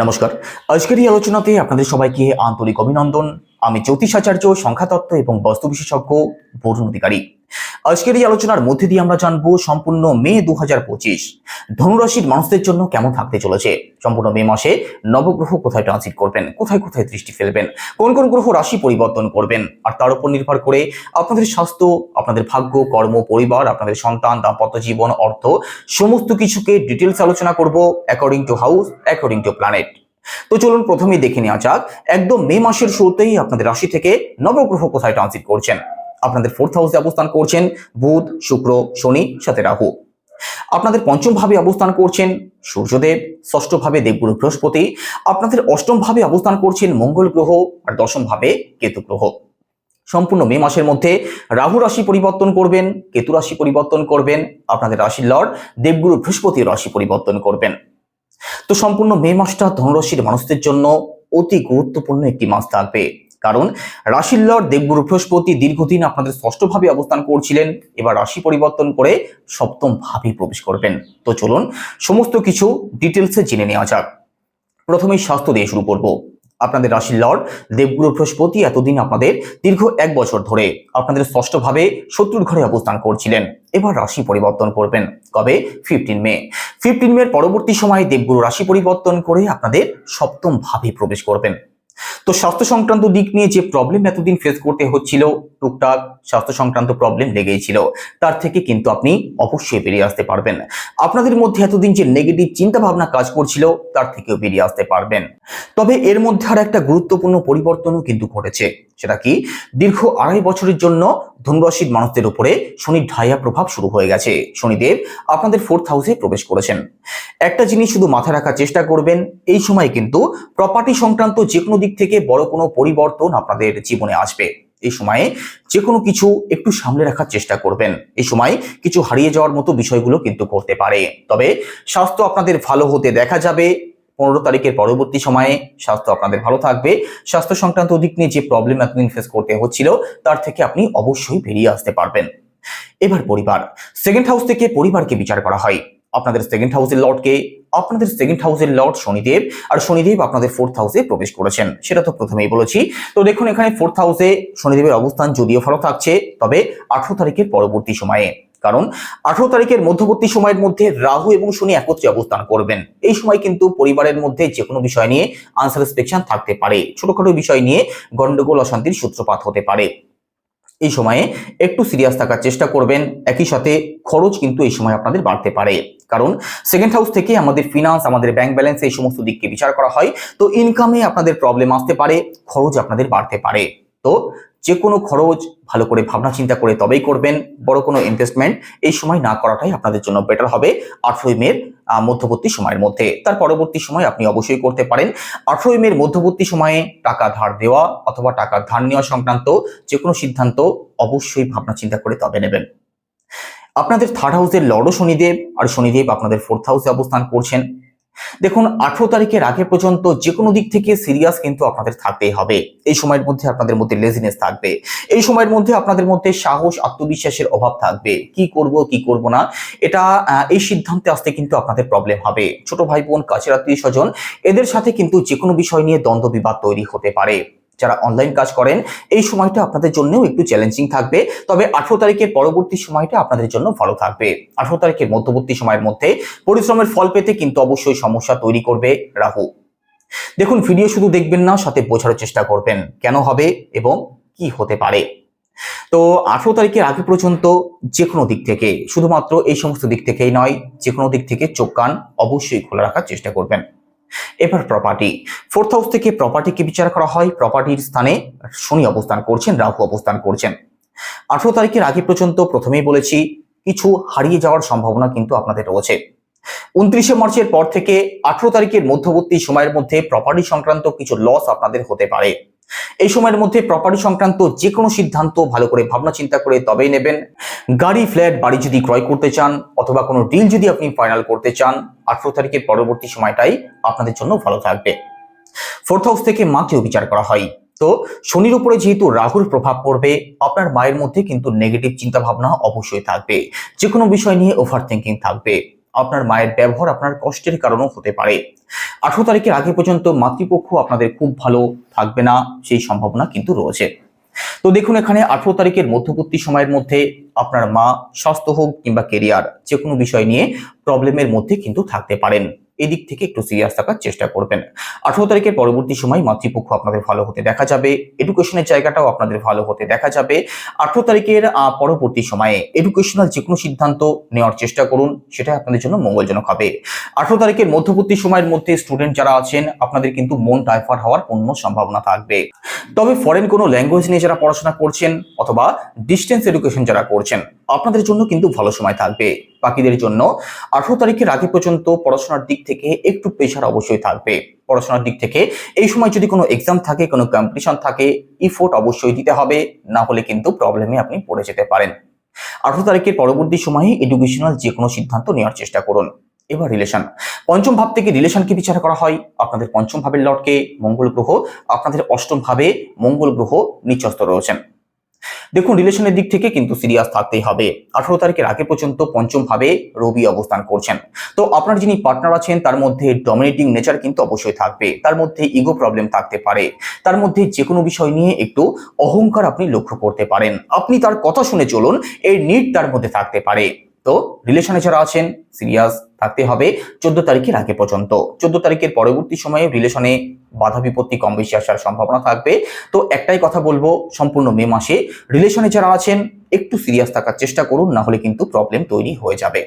নমস্কার। আজকের এই আলোচনাতে আপনাদের সবাইকে আন্তরিক অভিনন্দন। আমি জ্যোতিষাচার্য, সংখ্যাতত্ত্ব এবং বাস্তু বিশেষজ্ঞ বরুণ অধিকারী। আজকের এই আলোচনার মধ্যে দিয়ে আমরা জানবো সম্পূর্ণ মে 2025 ধনুরাশির মানুষদের জন্য কেমন থাকতে চলেছে। সম্পূর্ণ মে মাসে নবগ্রহ কোথায় ট্রানজিট করবেন, কোথায় কোথায় দৃষ্টি ফেলবেন, কোন কোন গ্রহ রাশি পরিবর্তন করবেন, আর তার উপর নির্ভর করে আপনাদের স্বাস্থ্য, আপনাদের ভাগ্য, কর্ম, পরিবার, আপনাদের সন্তান, দাম্পত্য জীবন, অর্থ সমস্ত কিছুকে ডিটেলস আলোচনা করব according to house, according to planet. তো চলুন প্রথমেই দেখে নেওয়া যাক একদম মে মাসের শুরুতেই আপনাদের রাশি থেকে নবগ্রহ কোথায় ট্রানজিট করছেন। আপনাদের 4th হাউসে অবস্থান করছেন বুধ, শুক্র, শনি, সাথে রাহু। আপনাদের পঞ্চম ভাবে অবস্থান করছেন সূর্যদেব, ষষ্ঠ ভাবে দেবগুরু বৃহস্পতি। আপনাদের অষ্টম ভাবে অবস্থান করছেন মঙ্গল গ্রহ, আর দশম ভাবে কেতু গ্রহ। সম্পূর্ণ মে মাসের মধ্যে রাহু রাশি পরিবর্তন করবেন, কেতু রাশি পরিবর্তন করবেন, আপনাদের রাশির লর্ড দেবগুরু বৃহস্পতি রাশি পরিবর্তন করবেন। তো সম্পূর্ণ মে মাসটা ধনুরাশির মানুষদের জন্য অতি গুরুত্বপূর্ণ একটি মাস থাকবে, কারণ রাশির লর্ড দেবগুরু বৃহস্পতি দীর্ঘদিন আপনাদের ষষ্ঠ ভাবে অবস্থান করছিলেন, এবার রাশি পরিবর্তন করে সপ্তম ভাবে প্রবেশ করবেন। তো চলুন সমস্ত কিছু ডিটেলসে জেনে নেওয়া যাক। প্রথমেই স্বাস্থ্য দিয়ে শুরু করব। আপনাদের রাশির লর্ড দেবগুরু বৃহস্পতি এতদিন আপনাদের দীর্ঘ 1 বছর ধরে আপনাদের ষষ্ঠ ভাবে শত্রুর ঘরে অবস্থান করছিলেন, এবার রাশি পরিবর্তন করবেন। কবে? 15 মে। 15 মের পরবর্তী সময়ে দেবগুরু রাশি পরিবর্তন করে আপনাদের সপ্তম ভাবে প্রবেশ করবেন। তো স্বাস্থ্য সংক্রান্ত দিক নিয়ে যে প্রবলেম এতদিন ফেস করতে হচ্ছিল, টুকটাক স্বাস্থ্য সংক্রান্ত প্রবলেম লেগেই ছিল, তার থেকে কিন্তু আপনি অবশ্যই বেরিয়ে আসতে পারবেন। আপনাদের মধ্যে এতদিন যে নেগেটিভ চিন্তা ভাবনা কাজ করছিল, তার থেকেও বেরিয়ে আসতে পারবেন। তবে এর মধ্যে আর একটা গুরুত্বপূর্ণ পরিবর্তনও কিন্তু ঘটেছে। সেটা কি? দীর্ঘ 2.5 বছরের জন্য ধনুরাশির মানুষদের উপরে শনির ঢাইয়া প্রভাব শুরু হয়ে গেছে। শনিদেব আপনাদের 4th হাউসে প্রবেশ করেছেন। একটা জিনিস শুধু মাথায় রাখার চেষ্টা করবেন, এই সময় কিন্তু প্রপার্টি সংক্রান্ত যে কোনো দিক থেকে বড় কোনো পরিবর্তন আপনাদের জীবনে আসবে। এই সময়ে যে কোনো কিছু একটু সামলে রাখার চেষ্টা করবেন। এই সময় কিছু হারিয়ে যাওয়ার মতো বিষয়গুলো কিন্তু ঘটতে পারে। তবে স্বাস্থ্য আপনাদের ভালো হতে দেখা যাবে। 15 তারিখের পরবর্তী সময়ে স্বাস্থ্য আপনাদের ভালো থাকবে। স্বাস্থ্য সংক্রান্ত দিক নিয়ে যে প্রবলেম এতদিন ফেস করতে হচ্ছিল, তার থেকে আপনি অবশ্যই বেরিয়ে আসতে পারবেন। এবার পরিবার, 2nd হাউস থেকে পরিবারকে বিচার করা হয়। আপনাদের 2nd হাউসের লর্ডকে, আপনাদের 2nd হাউসের লর্ড শনিদেব, আর শনিদেব আপনাদের 4th হাউসে প্রবেশ করেছেন, সেটা তো প্রথমেই বলেছি। তো দেখুন এখানে 4th হাউসে শনিদেবের অবস্থান যদিও ভালো থাকছে, তবে 18 তারিখের পরবর্তী সময়ে, কারণ 18 তারিখের মধ্যবর্তী সময়ের মধ্যে রাহু এবং শনি একত্রে অবস্থান করবেন। এই সময় কিন্তু পরিবারের মধ্যে যে কোনো বিষয় নিয়ে আনস্যাটিসফ্যাকশন থাকতে পারে, ছোটখাটো বিষয় নিয়ে গন্ডগোল অশান্তির সূত্রপাত হতে পারে। এই সময়ে একটু সিরিয়াস থাকার চেষ্টা করবেন। একই সাথে খরচ কিন্তু এই সময় আপনাদের বাড়তে পারে, কারণ 2nd হাউস থেকে আমাদের ফিনান্স, আমাদের ব্যাংক ব্যালেন্স, এই সমস্ত দিককে বিচার করা হয়। তো ইনকামে আপনাদের প্রবলেম আসতে পারে, খরচ আপনাদের বাড়তে পারে। তো যে কোনো খরচ ভালো করে ভাবনা চিন্তা করে তবেই করবেন। বড় কোনো ইনভেস্টমেন্ট এই সময় না করাটাই আপনাদের জন্য বেটার হবে 18 মের মধ্যবর্তী সময়ের মধ্যে। তার পরবর্তী সময় আপনি অবশ্যই করতে পারেন। 18 মের মধ্যবর্তী সময়ে টাকা ধার দেওয়া অথবা টাকা ধার নেওয়া সংক্রান্ত যে কোনো সিদ্ধান্ত অবশ্যই ভাবনা চিন্তা করে তবে নেবেন। আপনাদের 3rd হাউসের লর্ডও শনিদেব, আর শনিদেব আপনাদের 4th হাউসে অবস্থান করছেন। দেখুন 18 তারিখের আগে পর্যন্ত যে কোনো দিক থেকে সিরিয়াস কিন্তু আপনাদের থাকতেই হবে। এই সময়ের মধ্যে আপনাদের মধ্যে লেজিনেস থাকবে। এই সময়ের মধ্যে আপনাদের মধ্যে সাহস, আত্মবিশ্বাসের অভাব থাকবে। কি করব কি করব না, এটা এই সিদ্ধান্তে আসতে কিন্তু আপনাদের প্রবলেম হবে। ছোট ভাই বোন, কাছের আত্মীয় স্বজন, এদের সাথে কিন্তু যে কোনো বিষয় নিয়ে দ্বন্দ্ব বিবাদ তৈরি হতে পারে। যারা অনলাইন কাজ করেন, এই সময়টা আপনাদের জন্যও একটু চ্যালেঞ্জিং থাকবে। তবে 18 তারিখের পরবর্তী সময়টা আপনাদের জন্য ভালো থাকবে। 18 তারিখের মধ্যবর্তী সময়ের মধ্যে পরিশ্রমের ফল পেতে কিন্তু অবশ্যই সমস্যা তৈরি করবে রাহু। দেখুন ভিডিও শুধু দেখবেন না, সাথে বোঝার চেষ্টা করবেন কেন হবে এবং কি হতে পারে। তো 18 তারিখের আগে পর্যন্ত যে কোনো দিক থেকে, শুধুমাত্র এই সমস্ত দিক থেকেই নয়, যে কোনো দিক থেকে চোখ কান অবশ্যই খোলা রাখার চেষ্টা করবেন। এবার প্রপার্টি, 4th হাউস থেকে প্রপার্টিকে বিচার করা হয়। প্রপার্টির স্থানে শনি অবস্থান করছেন, রাহু অবস্থান করছেন। 18 তারিখের আগে পর্যন্ত প্রথমেই বলেছি কিছু হারিয়ে যাওয়ার সম্ভাবনা কিন্তু আপনাদের রয়েছে। 29শে মার্চের পর থেকে 18 তারিখের মধ্যবর্তী সময়ের মধ্যে প্রপার্টি সংক্রান্ত কিছু লস আপনাদের হতে পারে। এই সময়ের মধ্যে প্রপার্টি সংক্রান্ত যে কোনো সিদ্ধান্ত ভালো করে ভাবনা চিন্তা করে তবেই নেবেন। গাড়ি, ফ্ল্যাট, বাড়ি যদি ক্রয় করতে চান অথবা কোনো ডিল যদি আপনি ফাইনাল করতে চান, 18 তারিখের পরবর্তী সময়টাই আপনাদের জন্য ভালো থাকবে। 4th হাউস থেকে মাকেও বিচার করা হয়। তো শনির উপরে যেহেতু রাহুর প্রভাব পড়বে, আপনার মায়ের মধ্যে কিন্তু নেগেটিভ চিন্তা ভাবনা অবশ্যই থাকবে। যে কোনো বিষয় নিয়ে ওভার থিঙ্কিং থাকবে। আপনার মায়ের ব্যবহার আপনার কষ্টের কারণও হতে পারে। 18 তারিখের আগে পর্যন্ত মাতৃপক্ষ আপনাদের খুব ভালো থাকবে না, সেই সম্ভাবনা কিন্তু রয়েছে। তো দেখুন, এখানে 18 তারিখের মধ্যবর্তী সময়ের মধ্যে আপনার মা স্বাস্থ্য হোক কিংবা কেরিয়ার যে কোনো বিষয় নিয়ে প্রবলেমের মধ্যে কিন্তু থাকতে পারেন। এদিক থেকে একটু সিরিয়াস থাকার চেষ্টা করবেন। 18 তারিখের পরবর্তী সময় মাতৃপক্ষ আপনাদের ভালো হতে দেখা যাবে, এডুকেশনের জায়গাটাও আপনাদের ভালো হতে দেখা যাবে। 18 তারিখের পরবর্তী সময়ে এডুকেশনাল যে কোনো সিদ্ধান্ত নেওয়ার চেষ্টা করুন, সেটা আপনাদের জন্য মঙ্গলজনক হবে। 18 তারিখের মধ্যবর্তী সময়ের মধ্যে স্টুডেন্ট যারা আছেন আপনাদের কিন্তু মন ডাইভার্ট হওয়ার পূর্ণ সম্ভাবনা থাকবে। তবে ফরেন কোনো ল্যাঙ্গুয়েজ নিয়ে যারা পড়াশোনা করছেন অথবা ডিস্টেন্স এডুকেশন যারা করছেন আপনাদের জন্য কিন্তু ভালো সময় থাকবে। বাকিদের জন্য 18 তারিখের আগে পর্যন্ত পড়াশোনার দিক থেকে একটু প্রেশার অবশ্যই থাকবে। পড়াশোনার দিক থেকে এই সময় যদি কোনো এক্সাম থাকে, কোনো কম্পিটিশন থাকে, ইফোর্ট অবশ্যই দিতে হবে, না হলে কিন্তু প্রবলেমে আপনি পড়ে যেতে পারেন। 18 তারিখের পরবর্তী সময়ে এডুকেশনাল যে কোনো সিদ্ধান্ত নেওয়ার চেষ্টা করুন। এবার রিলেশন, পঞ্চম ভাব থেকে রিলেশনকে বিচার করা হয়। আপনাদের পঞ্চম ভাবের লর্ডকে মঙ্গল গ্রহ, আপনাদের অষ্টম ভাবে মঙ্গল গ্রহ নিচস্থ রয়েছেন। দেখুন, রিলেশনের দিক থেকে কিন্তু সিরিয়াস থাকতেই হবে। 18 তারিখের আগে পর্যন্ত পঞ্চম ভাবে রবি অবস্থান করছেন। তো আপনার যিনি পার্টনার আছেন তার মধ্যে ডমিনেটিং নেচার কিন্তু অবশ্যই থাকবে, তার মধ্যে ইগো প্রবলেম থাকতে পারে, তার মধ্যে যে কোনো বিষয় নিয়ে একটু অহংকার আপনি লক্ষ্য করতে পারেন, আপনি তার কথা শুনে চলুন এই নিড তার মধ্যে থাকতে পারে। তো রিলেশনে যারা আছেন সিরিয়াস থাকতে হবে 14 তারিখের আগে পর্যন্ত। 14 তারিখের পরবর্তী সময়ে রিলেশনে বাধা বিপত্তি কম বেশি আসার সম্ভাবনা থাকবে। তো একটাই কথা বলবো, সম্পূর্ণ মে মাসে রিলেশনে যারা আছেন একটু সিরিয়াস থাকার চেষ্টা করুন, না হলে কিন্তু প্রবলেম তৈরি হয়ে যাবে।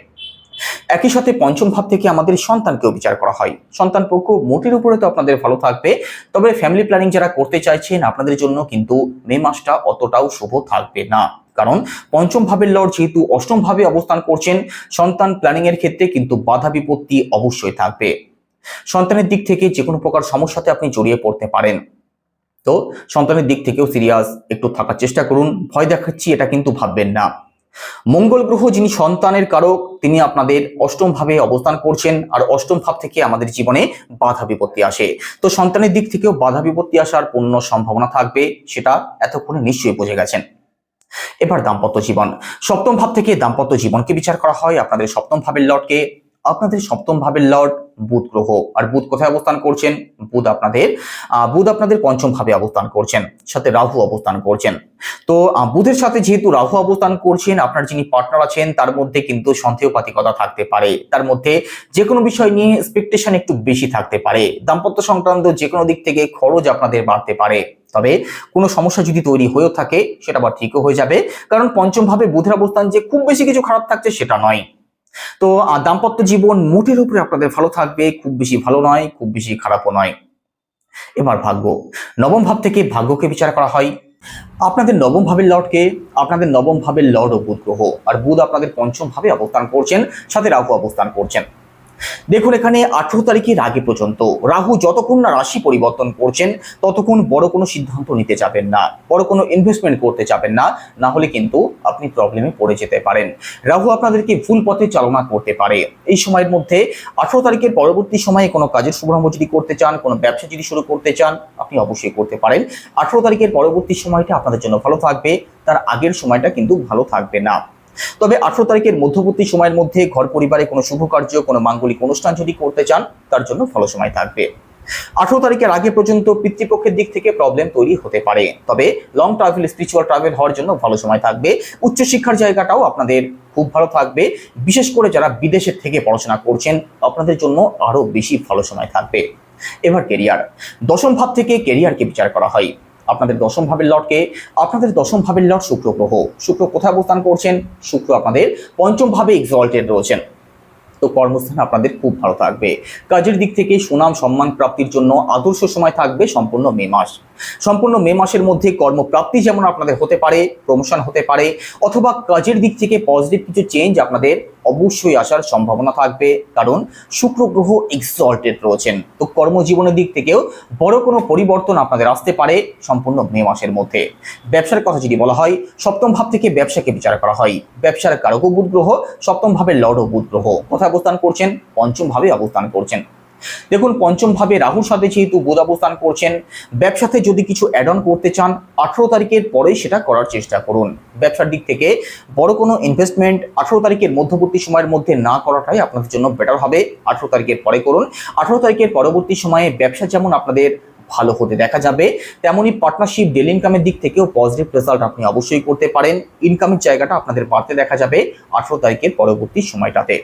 একই সাথে পঞ্চম ভাব থেকে আমাদের সন্তানকেও বিচার করা হয়। সন্তান পক্ষ মোটের উপরে তো আপনাদের ভালো থাকবে, তবে ফ্যামিলি প্ল্যানিং যারা করতে চাইছেন আপনাদের জন্য কিন্তু মে মাসটা অতটাও শুভ থাকবে না। কারণ পঞ্চম ভাবের লর্ড যেহেতু অষ্টম ভাবে অবস্থান করছেন, সন্তান প্ল্যানিং এর ক্ষেত্রে কিন্তু বাধা বিপত্তি অবশ্যই থাকবে। সন্তানের দিক থেকে যে কোনো প্রকার সমস্যাতে আপনি জড়িয়ে পড়তে পারেন। তো সন্তানের দিক থেকেও সিরিয়াস একটু থাকার চেষ্টা করুন। ভয় দেখাচ্ছি এটা কিন্তু ভাববেন না। মঙ্গল গ্রহ যিনি সন্তানের কারক, তিনি আপনাদের অষ্টম ভাবে অবস্থান করছেন, আর অষ্টম ভাব থেকে আমাদের জীবনে বাধা বিপত্তি আসে। তো সন্তানের দিক থেকেও বাধা বিপত্তি আসার পূর্ণ সম্ভাবনা থাকবে, সেটা এতক্ষণে নিশ্চয়ই বুঝে গেছেন। এবার দাম্পত্য জীবন, সপ্তম ভাব থেকে দাম্পত্য জীবনকে বিচার করা হয়। আপনাদের সপ্তম ভাবের লর্ডকে, আপনাদের সপ্তম ভাবের লর্ড বুধ গ্রহ, আর বুধ কোথায় অবস্থান করছেন? বুধ আপনাদের পঞ্চম ভাবে অবস্থান করছেন, সাথে রাহু অবস্থান করছেন। তো বুধের সাথে যেহেতু রাহু অবস্থান করছেন, আপনার যিনি পার্টনার আছেন তার মধ্যে কিন্তু সন্দেহপাতিকতা থাকতে পারে, তার মধ্যে যে কোনো বিষয় নিয়ে এক্সপেকটেশন একটু বেশি থাকতে পারে। দাম্পত্য সংক্রান্ত যে কোনো দিক থেকে খরচ আপনাদের বাড়তে পারে। তবে কোনো সমস্যা যদি তৈরি হয়েও থাকে সেটা আবার ঠিকও হয়ে যাবে, কারণ পঞ্চম ভাবে বুধের অবস্থান যে খুব বেশি কিছু খারাপ থাকছে সেটা নয়। তো দাম্পত্য জীবন মোটের উপরে আপনাদের ভালো থাকবে, খুব বেশি ভালো নয়, খুব বেশি খারাপও নয়। এবার ভাগ্য, নবম ভাব থেকে ভাগ্যকে বিচার করা হয়। আপনাদের নবম ভাবের লর্ডকে, আপনাদের নবম ভাবের লর্ড ও বুধ গ্রহ, আর বুধ আপনাদের পঞ্চম ভাবে অবস্থান করছেন, সাথে রাহু অবস্থান করছেন। দেখুন, এখানে 18 তারিখের আগে পর্যন্ত রাহু যতক্ষণ না রাশি পরিবর্তন করছেন ততক্ষণ বড় কোনো সিদ্ধান্ত নিতে যাবেন না, বড় কোনো ইনভেস্টমেন্ট করতে যাবেন না, না হলে কিন্তু আপনি প্রবলেমে পড়ে যেতে পারেন। রাহু আপনাদেরকে ভুল পথে চালনা করতে পারে। এই সময়ের মধ্যে 18 তারিখের পরবর্তী সময়ে কোনো কাজের শুভারম্ভ যদি করতে চান, কোনো ব্যবসা যদি শুরু করতে চান, আপনি অবশ্যই করতে পারেন। 18 তারিখের পরবর্তী সময়টা আপনাদের জন্য ভালো থাকবে, তার আগের সময়টা কিন্তু ভালো থাকবে না। তবে 18 তারিখের মধ্যবর্তী সময়ের মধ্যে ঘর পরিবারে কোনো শুভ কার্য, কোনো মাঙ্গলিক অনুষ্ঠান যদি করতে চান তার জন্য ভালো সময় থাকবে। 18 তারিখের আগে পর্যন্ত পিতৃপক্ষের দিক থেকে প্রবলেম তৈরি হতে পারে, তবে লং ট্রাভেল, স্পিরিচুয়াল ট্রাভেল হওয়ার জন্য ভালো সময় থাকবে। উচ্চশিক্ষার জায়গাটাও আপনাদের খুব ভালো থাকবে, বিশেষ করে যারা বিদেশের থেকে পড়াশোনা করছেন আপনাদের জন্য আরো বেশি ভালো সময় থাকবে। এবার কেরিয়ার, দশম ভাব থেকে কেরিয়ারকে বিচার করা হয়। আপনাদের দশম ভাবের লর্ডকে, আপনাদের দশম ভাবের লর্ড শুক্র গ্রহ। শুক্র কোথায় অবস্থান করছেন? শুক্র আপনাদের পঞ্চম ভাবে এক্সঅল্টেড রয়েছেন। তো কর্মস্থান আপনাদের খুব ভালো থাকবে। কাজের দিক থেকে সুনাম সম্মান প্রাপ্তির জন্য আদর্শ সময় থাকবে সম্পূর্ণ মে মাস। সম্পূর্ণ মে মাসের মধ্যে কর্মপ্রাপ্তি যেমন আপনাদের হতে পারে, প্রমোশন হতে পারে, অথবা কাজের দিক থেকে পজিটিভ কিছু চেঞ্জ আপনাদের অবশ্যই আসার সম্ভাবনা থাকবে, কারণ শুক্র গ্রহ এক্সঅল্টেড রয়েছেন। তো কর্মজীবনের দিক থেকেও বড় কোনো পরিবর্তন আপনাদের আসতে পারে সম্পূর্ণ মে মাসের মধ্যে। ব্যবসার কথা যদি বলা হয়, সপ্তম ভাব থেকে ব্যবসাকে বিচার করা হয়। ব্যবসার কারক বুধ গ্রহ, সপ্তম ভাবে লর্ড ও বুধ গ্রহ কোথায় অবস্থান করছেন? পঞ্চম ভাবে অবস্থান করছেন। দেখুন, পঞ্চম ভাবে রাহুর সাথে যেহেতু বুধ অবস্থান করছেন, ব্যবসাতে যদি কিছু অ্যাড অন করতে চান 18 তারিখের পরেই সেটা করার চেষ্টা করুন। ব্যবসার দিক থেকে বড় কোনো ইনভেস্টমেন্ট 18 তারিখের মধ্যবর্তী সময়ের মধ্যে না করাটাই আপনাদের জন্য বেটার হবে। 18 তারিখের পরে করুন। 18 তারিখের পরবর্তী সময়ে ব্যবসা যেমন আপনাদের ভালো হতে দেখা যাবে, তেমনি পার্টনারশিপ ডেলি ইনকামের দিক থেকেও পজিটিভ রেজাল্ট আপনি অবশ্যই করতে পারেন। ইনকামের জায়গাটা আপনাদের বাড়তে দেখা যাবে 18 তারিখের পরবর্তী সময়টাতে।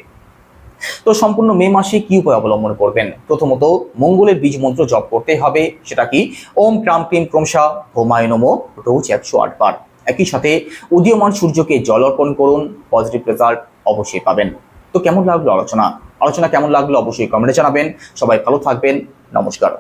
তো সম্পূর্ণ মে মাসে কি উপায় অবলম্বন করবেন? প্রথমত মঙ্গলের বীজ মন্ত্র জপ করতে হবে। সেটা কি? ওম ক্রাম ক্রিম ক্রমশা ভৌমায় নমঃ, রোজ 108 বার। একই সাথে উদীয়মান সূর্যকে জল অর্পণ করুন, পজিটিভ রেজাল্ট অবশ্যই পাবেন। তো কেমন লাগলো আলোচনা কেমন লাগলো অবশ্যই কমেন্টে জানাবেন। সবাই ভালো থাকবেন। নমস্কার।